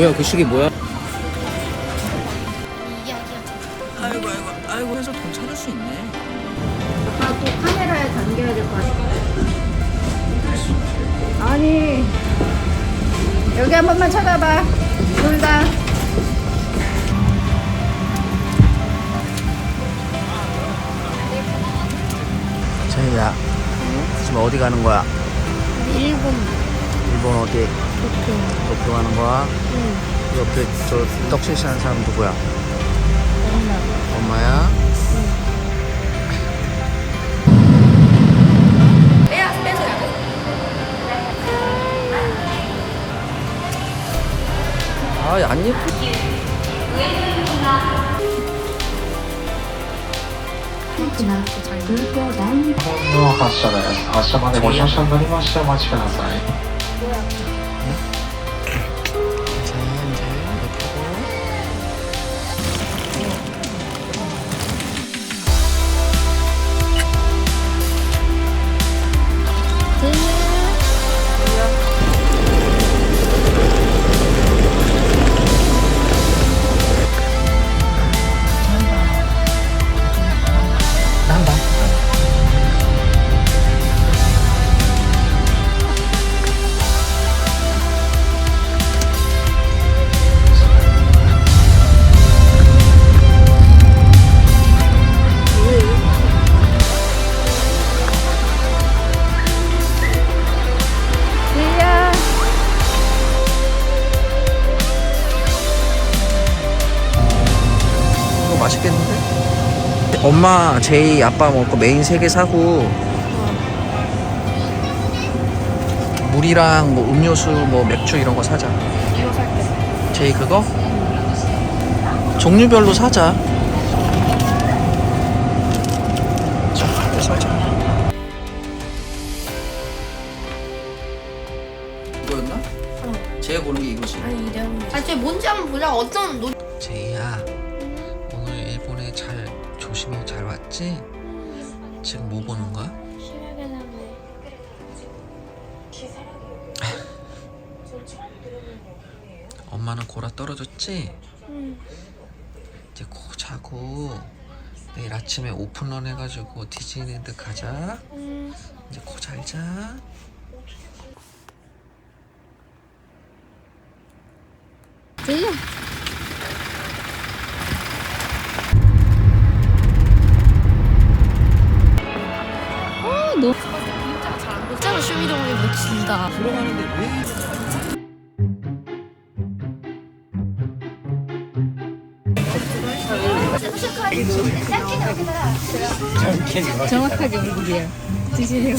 뭐야 그 시계 뭐야? 아이고 해서 돈 찾을 수 있네. 아빠 또 카메라에 담겨야 될 것 같아. 아니 여기 한 번만 쳐다봐. 놀다. 제이야 지금 어디 가는 거야? 일본 일본 어디? 도쿄 가는 거야? 응. 옆에 저 떡실시 하는 사람 누구야? 엄마. 엄마야? 아, 안 예쁘. の発車です。発車までご乗車になりましてお待ちください。 맛있겠는데? 엄마, 제이, 아빠 먹고 메인 3개 사고 물이랑 뭐 음료수, 뭐 맥주 이런 거 사자. 이거 살게. 제이 그거? 종류별로 사자. 사자. 이거였나? 제가 고른 게 이거지. 아니 이름. 아니 쟤 뭔지 한번 보자. 어떤 노. 제이야, 오늘 일본에 잘 조심히 잘 왔지? 지금 뭐 보는 거야? 엄마는 골아 떨어졌지? 이제 코 자고 내일 아침에 오픈런 해가지고 디즈니랜드 가자. 이제 코 잘 자. 제이야. 너 진짜 잘안 됐잖아. 슈미동이 놓친다. 들어가는데 왜? 정확하게 얼굴이야. 디즈니.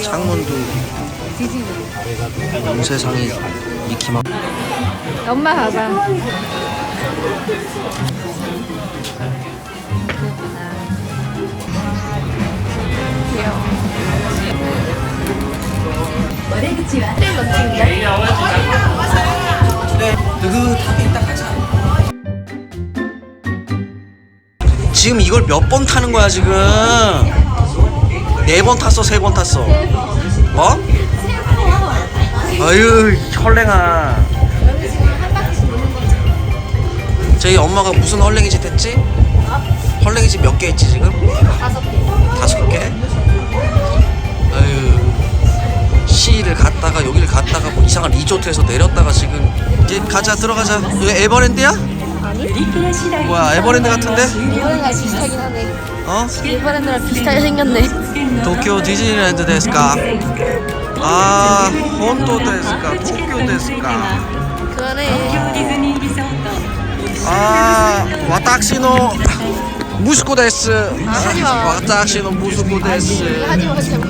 창문도 디즈니. 온 세상이 미키마. 엄마 봐봐. 귀여워. 제일 멋진데? 그래, 느긋하게 이따 가자. 지금 이걸 몇 번 타는 거야 지금? 4번 탔어, 3번 탔어. 뭐? 아유, 헐랭아. 저희 엄마가 무슨 헐랭이 짓 했지? 헐랭이 짓 몇 개 했지 지금? 5개. 5개? 아유, 시를 갔다가 여기를 갔다가 뭐 이상한 리조트에서 내렸다가 지금 이제 가자. 들어가자. 여기 에버랜드야? 아니? 뭐야, 에버랜드 같은데? 일본이랑 비슷하긴 하네. 어? 일본이랑 비슷하게 생겼네. 도쿄 디즈니랜드 데스까? 아, 혼도 데스까? 도쿄 데스까? 그러네. 아, 와타시노 무스코 데스. 하지마. 와타시노 무스코 데스. 하지마 하지마.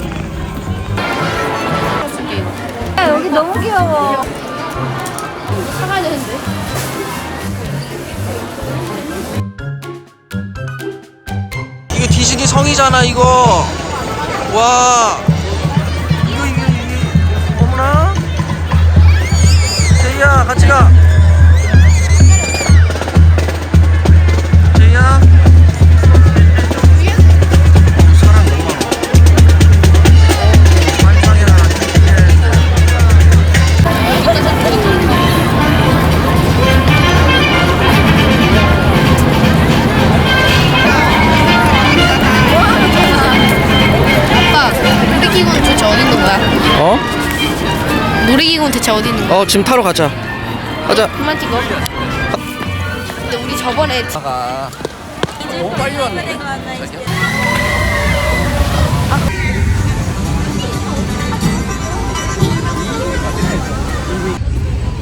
야 여기 너무 귀여워. 사가야 되는데. 이게 디즈니 성이잖아 이거. 와, 이거 어머나. 제이야 같이 가. 제이야. 사람 너무 많아. 환상이라. 어디 있는 거야? 지금 타러 가자. 가자. 그만 찍어. 근데 우리 저번에 가. 너무 빨리 왔네.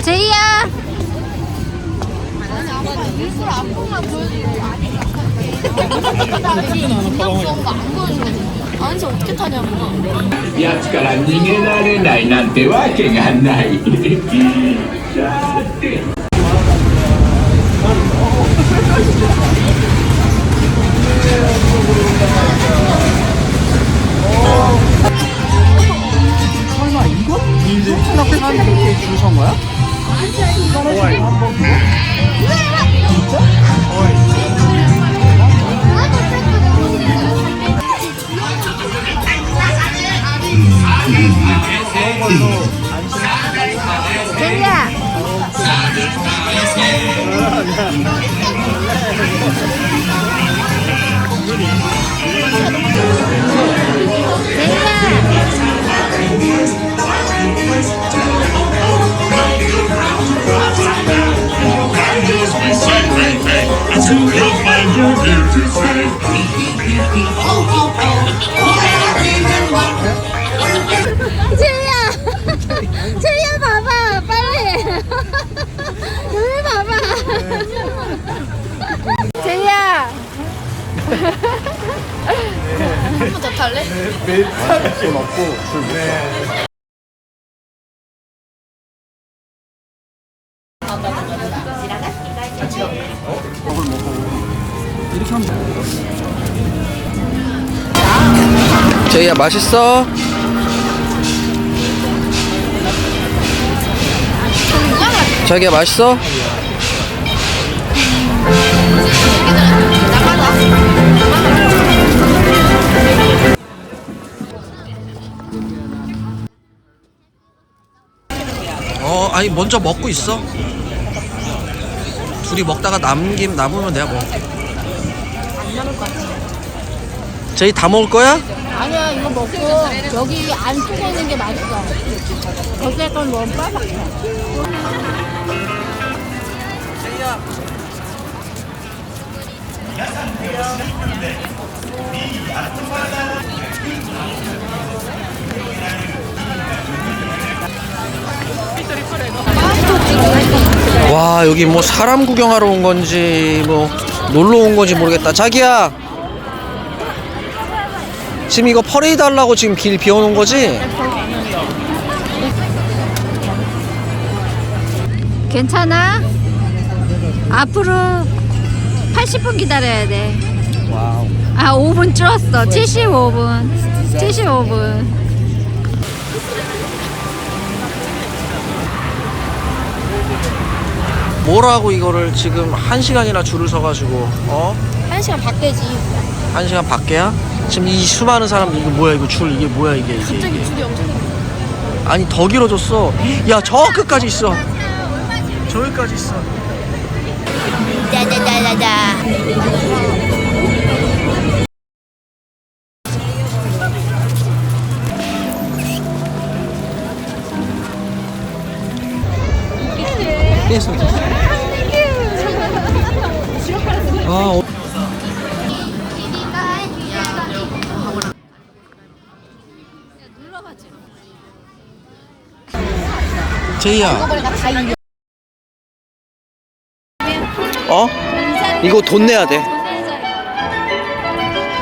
제이야. 아니 어떻게 타냐고. やつから逃げられないなんてわけがないさて 제이야. 제이야. 제이야 봐봐 빨리. 여기 봐봐. 제이야. 한 번 더 탈래? 제이야 맛있어? 자기야 맛있어? 아니 먼저 먹고 있어. 둘이 먹다가 남으면 내가 먹을게. 제이 다 먹을 거야? 아니야 이거 먹고 여기 안쪽에 있는 게 맛있어. 거기에 건 너무 빨갛게. 와 여기 뭐 사람 구경하러 온 건지 뭐 놀러 온 건지 모르겠다. 자기야 지금 이거 퍼레이드 하려고 지금 길 비워놓은 거지? 괜찮아? 앞으로 80분 기다려야 돼. 와우. 5분 줄었어. 75분. 75분. 뭐라고 이거를 지금 1시간이나 줄을 서가지고 1시간 밖에지. 1시간 밖에야? 지금 이 수많은 사람들 이거 뭐야 이거 줄 이게 뭐야 이게 갑자기 줄이 엄청 길어. 아니 더 길어졌어. 야 저 끝까지 있어. 저기까지 있어. 짜자자자자. 깼어. 아 제이야. 이거 돈 내야 돼.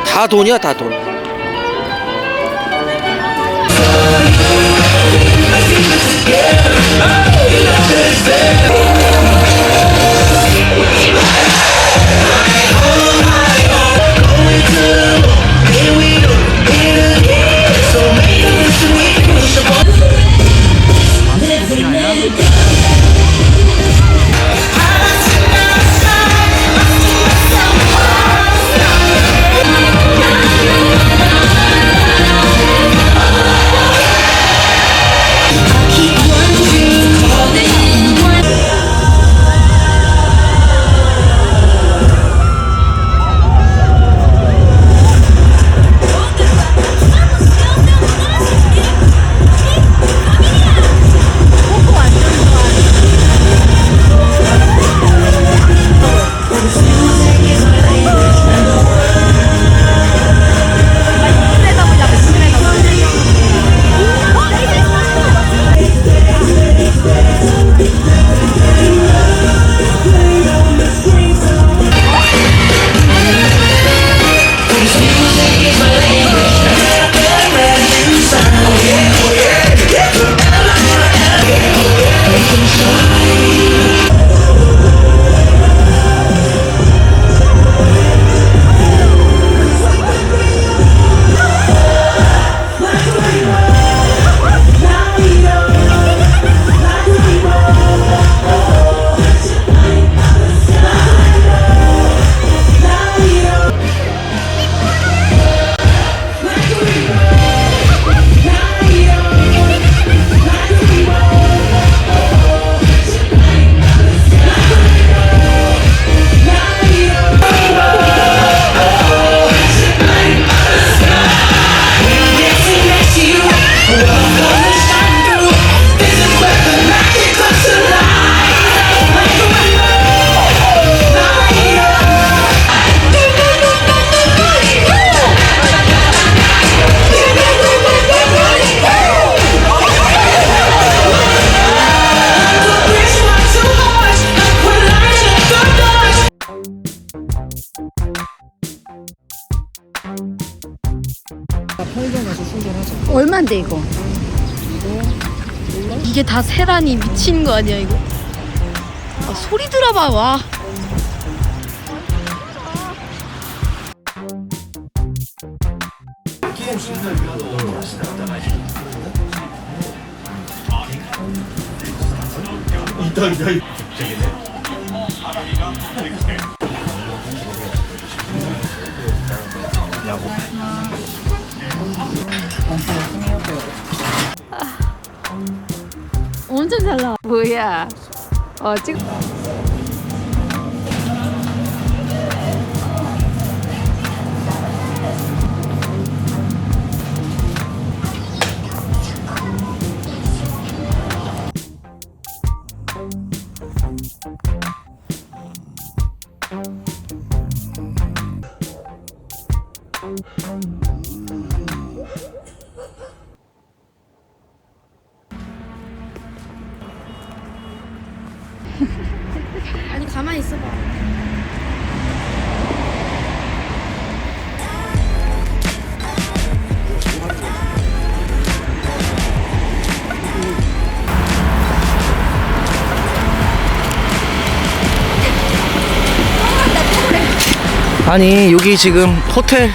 다 돈이야 다 돈. 얼만데 이거? 이게 다 세란이 미친 거 아니야 이거? 아, 소리 들어봐 와. 엄청 잘 나와. 뭐야? 지금 아니 가만히 있어봐. 아니 여기 지금 호텔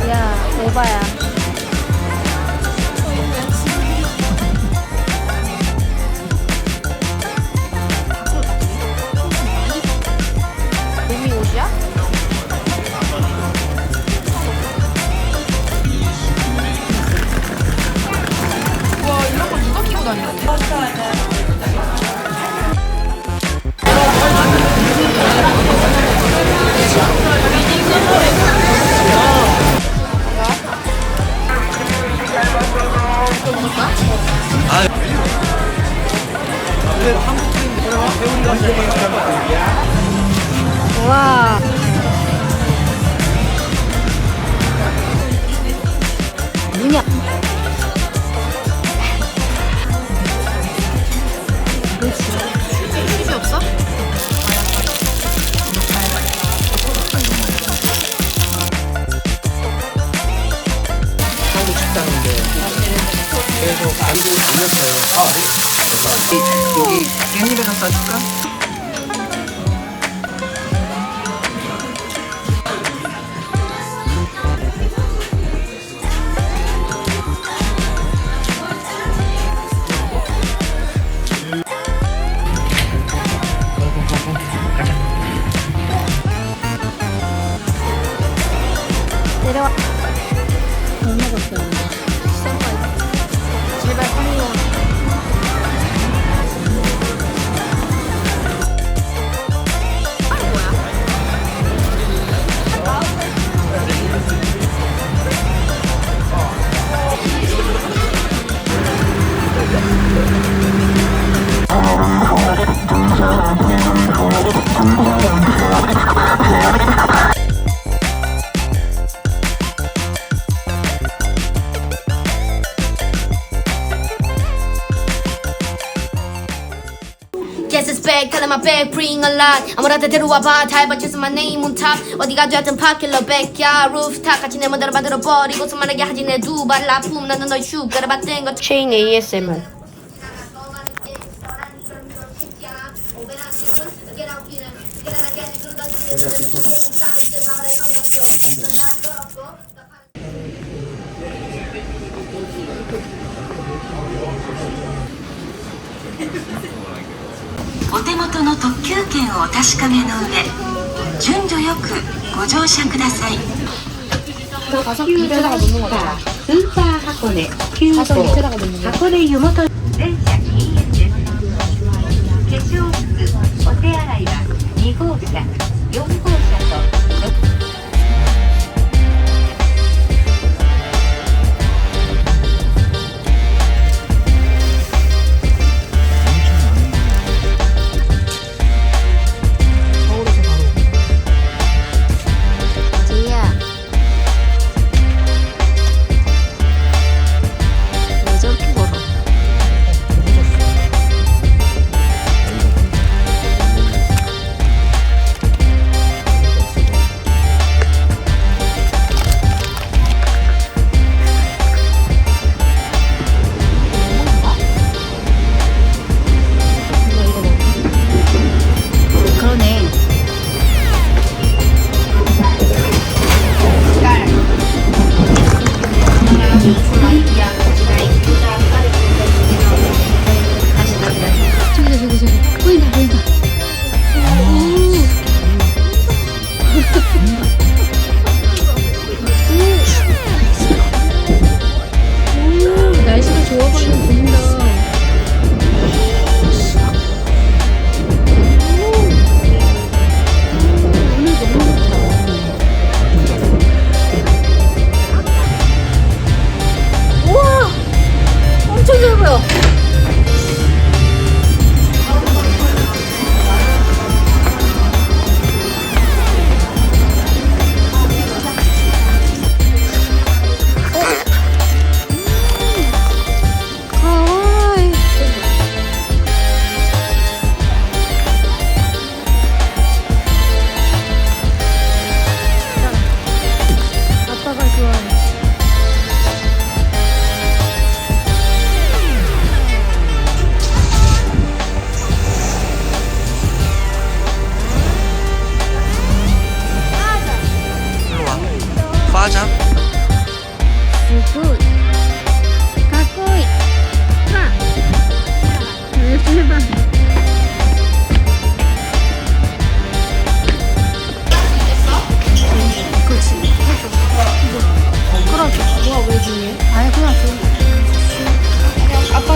야 오바야. 봄이 옷이야? 와 이런 걸 누가 끼고 다니는데? 와. 뭐냐? TV 없어? 한국 식당인데 계속 알고 다녔어요. 여기 깻잎에다 싸줄까? 내려와. 못 먹었어요. 제발 빨리 와. Guess it's back, telling my bag, bring a lot. 아무래도 데려와봐, 다 해봐, just my name on top. 어디 가져왔든 popular backyard, rooftop. 같이 내 멋대로 만들어버리고 수많게 하지 내 두 발 아픔. 나는 널 슈가를 받던 것. 체인 ASMR.お手元の特急券をお確かめの上、順序よくご乗車ください。特急ロマンスタースーパー箱根9号箱根湯本全車禁煙です。化粧室、お手洗いは2号車、4号車と왜 저렇게 걸어?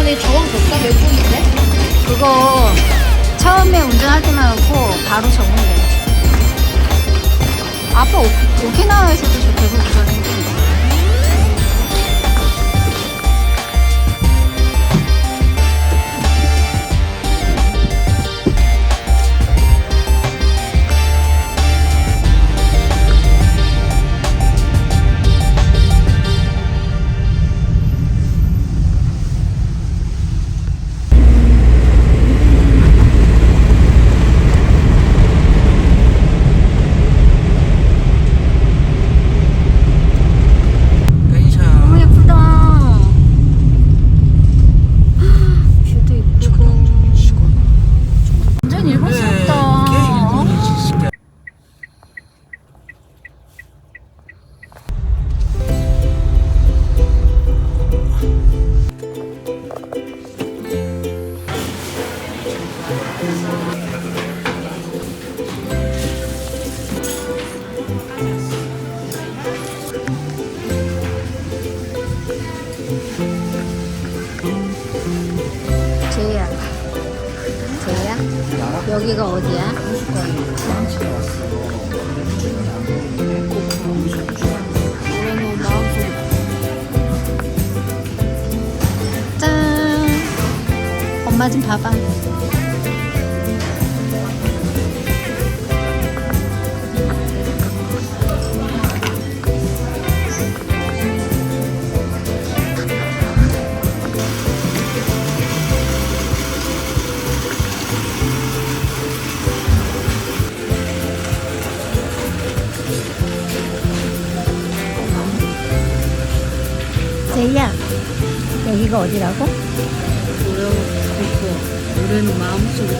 근데 저건 벌써 몇 분인데? 그거 처음에 운전할 때만 하고 바로 적응돼. 아빠 오키나와에서도 저 계속 운전했는데. 펜샤. 너무 예쁘다. 뷰도 예쁘고. 전형적이시구나. 완전 일본스럽다. 이게 일본이지 진짜. 제이야. 제이야? 여기가 어디야? 짠! 엄마 좀 봐봐. 제이야, 여기가 어디라고? 노래는 마음속에.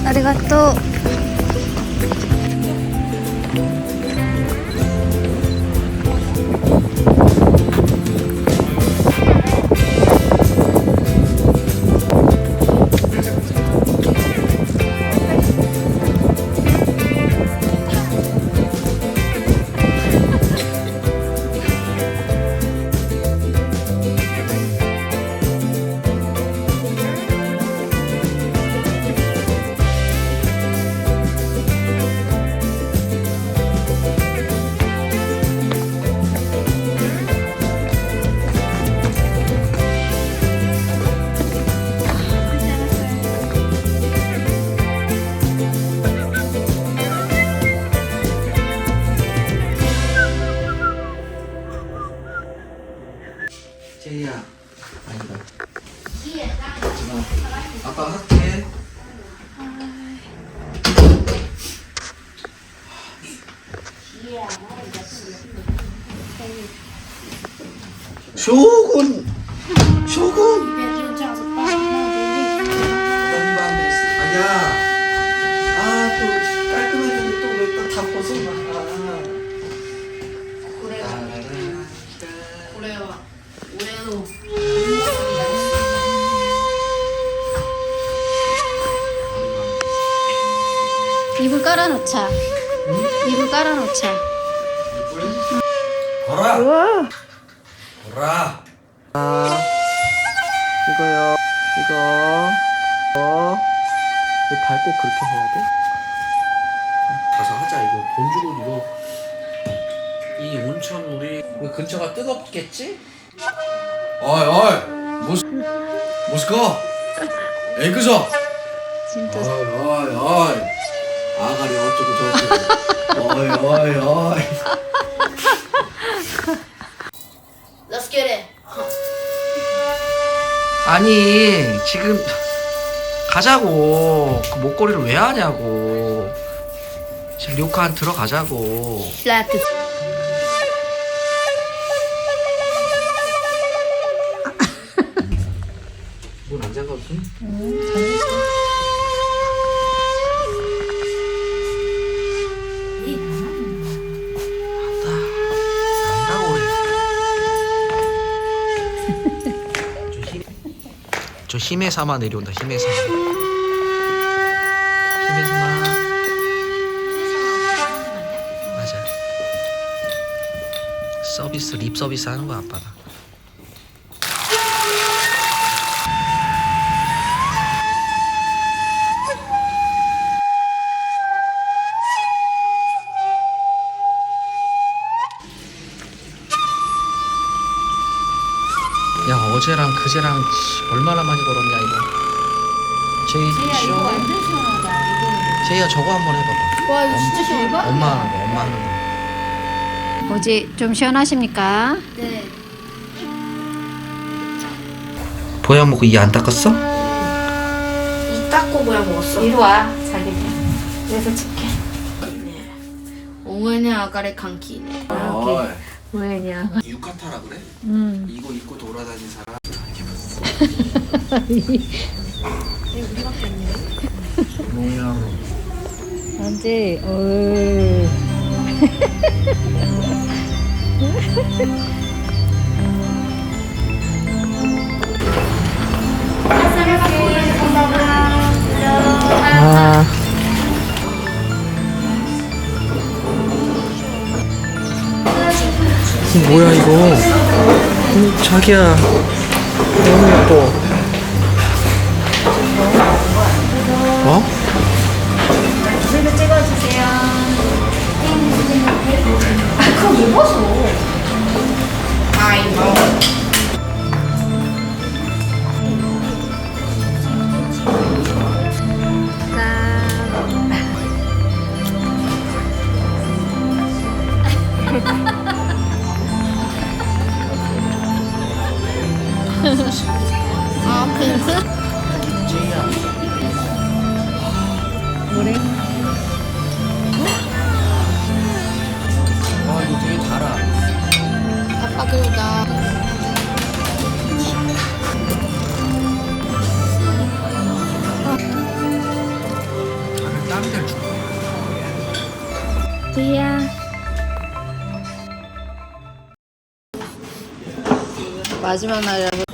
아리가또. 제이야. 아니다. 아빠 할게. 쇼군. 쇼군. 아야. 아, 또 깔끔했는데 또 왜 또 다 벗어나. 이불 깔아놓자. 이불 깔아놓자. 보라. 보라. 아, 이거요. 이거 밟고 그렇게 해야 돼? 가서 하자. 이거 돈 주고 이거 이 온천물이 그 근처가 뜨겁겠지? 어이 모스코 에그저 진짜. 어이 아가리 어쩌고 저쩌고 어이 Let's get it. 아니 지금 가자고. 그 목걸이를 왜 하냐고. 지금 료칸 들어가자고. Flat. 생각해? 안다고 그래. 저 힘의 사마 내려온다. 힘의 사마. 힘의 사마. 맞아. 서비스 립 서비스 하는 거야 아빠가. 야 어제랑 그제랑 얼마나 많이 걸었냐 이거. 제이 시원해? 제이야 저거 한번 해봐봐. 와, 이거 진짜 시원해. 엄마 하는 거 엄마 하는 거. 뭐지? 좀 시원하십니까? 네. 보양 먹고 이 안 닦았어? 이 닦고 뭐야 먹었어? 이리 와, 자기. 그래서 칠게. 오해네 아가리 감기네. 왜냐? 유카타라 그래? 이거 입고 돌아다니는 사람. 농양으로. 언제? 아. 뭐야 이거? 자기야 너무 예뻐. 어? 와 이거 되게 달아. 아빠 그리고 나 다른 땀이 될 줄. 제이야. 마지막 날이라서.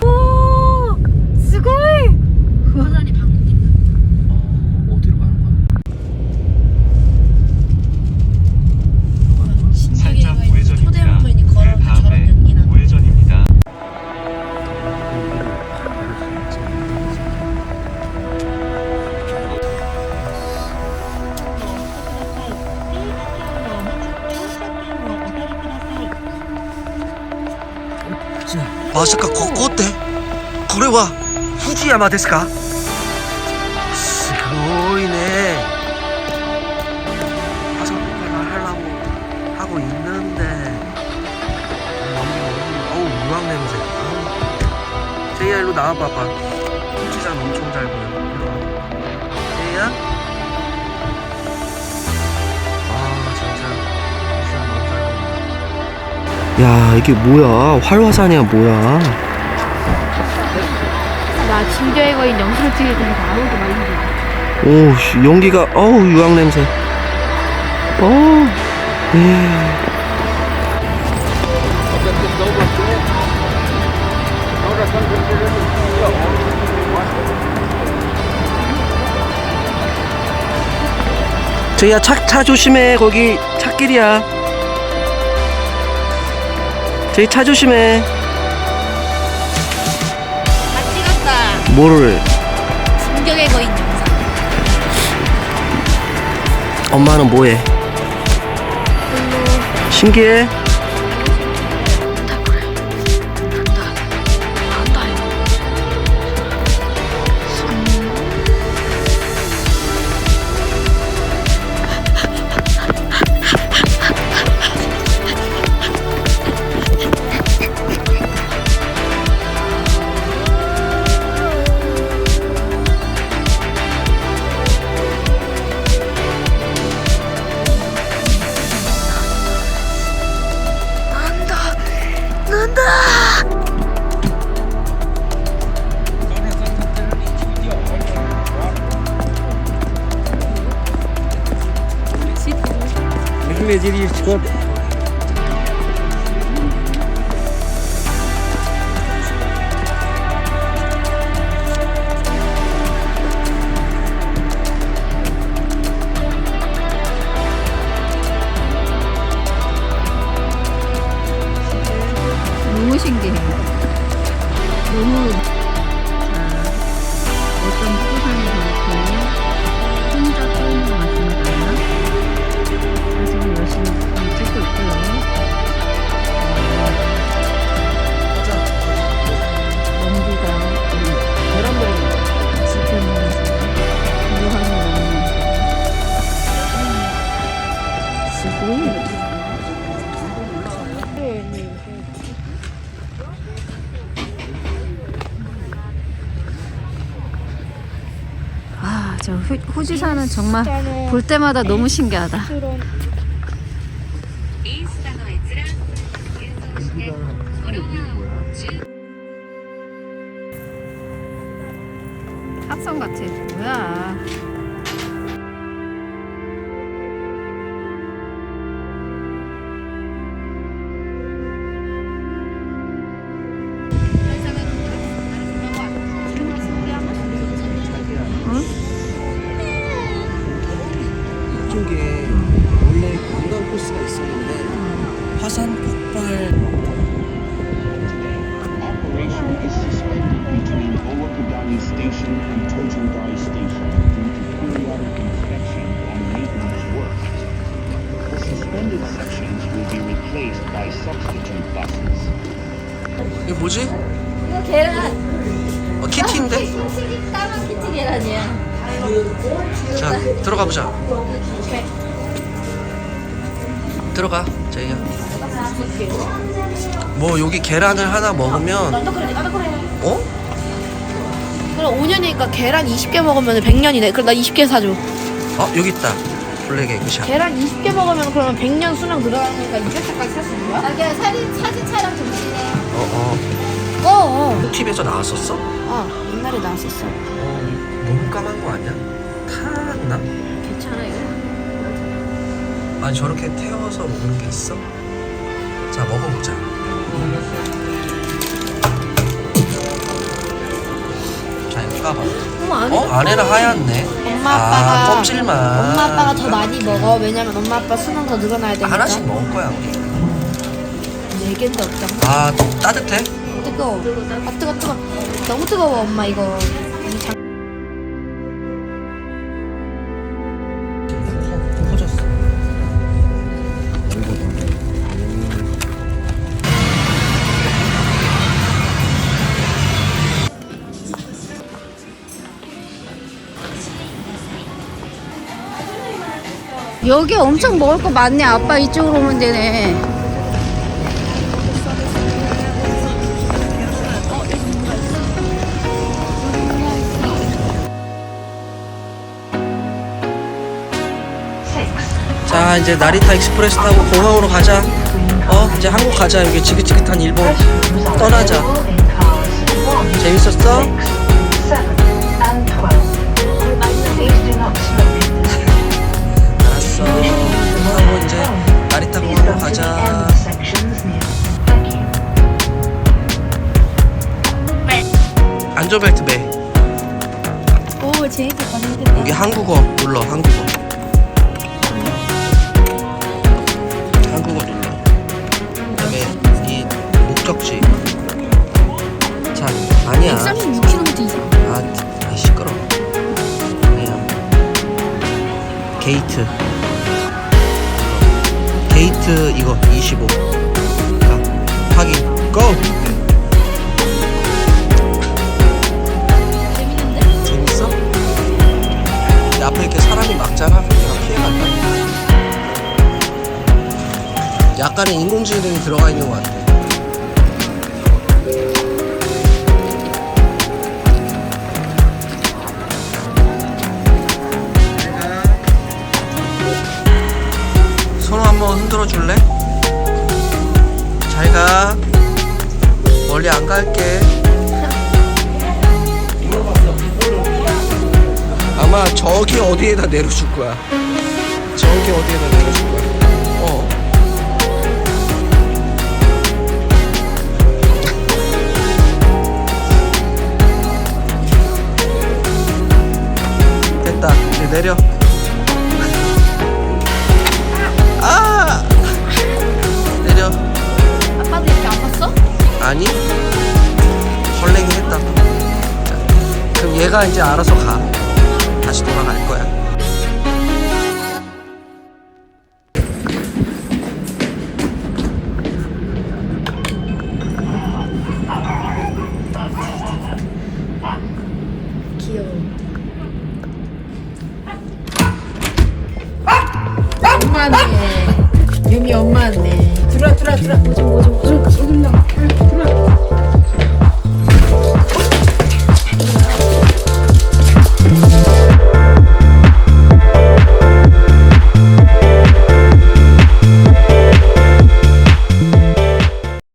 오, 스고이. 어디로 가는 거야? 살짝 우회전입니다. 그 다음에 우회전입니다.まさかここってこれは富士山ですかすごいね화성폭발을 하려고 하고 있는데 어우 유황 냄새 제이야 일로 나와봐봐富士山 엄청 잘 보여 일로 와 제이야 아 진짜富士山 너무 잘 보인다 야 이게 뭐야 활화산이야 뭐야 나 침대에 거인 영수를 찍을 테니까 아무도 말리지. 오 씨, 연기가 어우 유황 냄새 제이야 차 조심해 거기 차길이야 제이 차 조심해 다 찍었다. 뭐를 충격의 거인 영상. 엄마는 뭐해 신기해 매질이 곧 너무 신기해. 너무 어떤 부산이 그렇게 혼자 떠있는 것 같습니다. 지금 열심히 찍고 있고요. 연기가 지켜내면서 무한히 나오는 지금 아, 저 후지산은 정말 볼 때마다 너무 신기하다. 합성 같아. 뭐야? 이쪽에 원래 관광 코스가 있었는데 화산 폭발 Operation is suspended between Owakudani Station and Tojendai Station due to periodic inspection and maintenance work. The suspended sections will be replaced by substitute buses. 이게 뭐지? 이거 계란. 키티인데? 까만 키티 계란이야. 자 들어가 보자. 들어가 제이야. 뭐 여기 계란을 하나 먹으면 어? 그럼 5년이니까 계란 20개 먹으면 100년이네. 그럼 나 20개 사줘. 여기 있다. 블랙 에그샷. 계란 20개 먹으면 그러면 100년 수명 늘어나는 거니까 200개까지 살 수 있는 거야? 자기야 사진 촬영 정신해. TV에서 나왔었어? 옛날에 나왔었어. 너무 까만 거 아니야? 타나? 괜찮아 이거? 아니 저렇게 태워서 먹는 게 있어? 자 먹어보자. 자 이거 까봐. 안에는 하얗네. 엄마 아빠가 껍질만. 엄마 아빠가 더 많이 먹어. 왜냐면 엄마 아빠 수능 더 늘어나야 되니까. 하나씩 먹을 거야 우리. 4개인데 없잖아. 따뜻해? 뜨거워. 뜨거. 너무 뜨거워 엄마 이거. 커졌어. 여기 엄청 먹을 거 많네. 아빠 이쪽으로 오면 되네. 자 이제 나리타 익스프레스 타고 공항으로 가자. 이제 한국 가자. 여기 지긋지긋한 일본 떠나자. 재밌었어? 알았어. 하고 이제 나리타 공항으로 가자. 안전벨트 매. 오 재밌겠다 재밌겠다. 여기 한국어 눌러. 한국어 눌러. 그다음에 이 목적지. 자 아니야. 136km 이상. 시끄러. 아니야. 게이트 이거 25. 자 확인. 고. 재밌어? 내 앞에 이렇게 사람이 막잖아. 내가 피해간다. 약간의 인공지능이 들어가 있는 것 같아. 손 한번 흔들어 줄래? 잘 가. 멀리 안 갈게. 아마 저기 어디에다 내려줄 거야. 저기 어디에다 내려줄 거야. 많이 설레게 했다. 자, 그럼 얘가 이제 알아서 가. 다시 돌아갈 거야. 엄마네. 유미 엄마네. 들어와.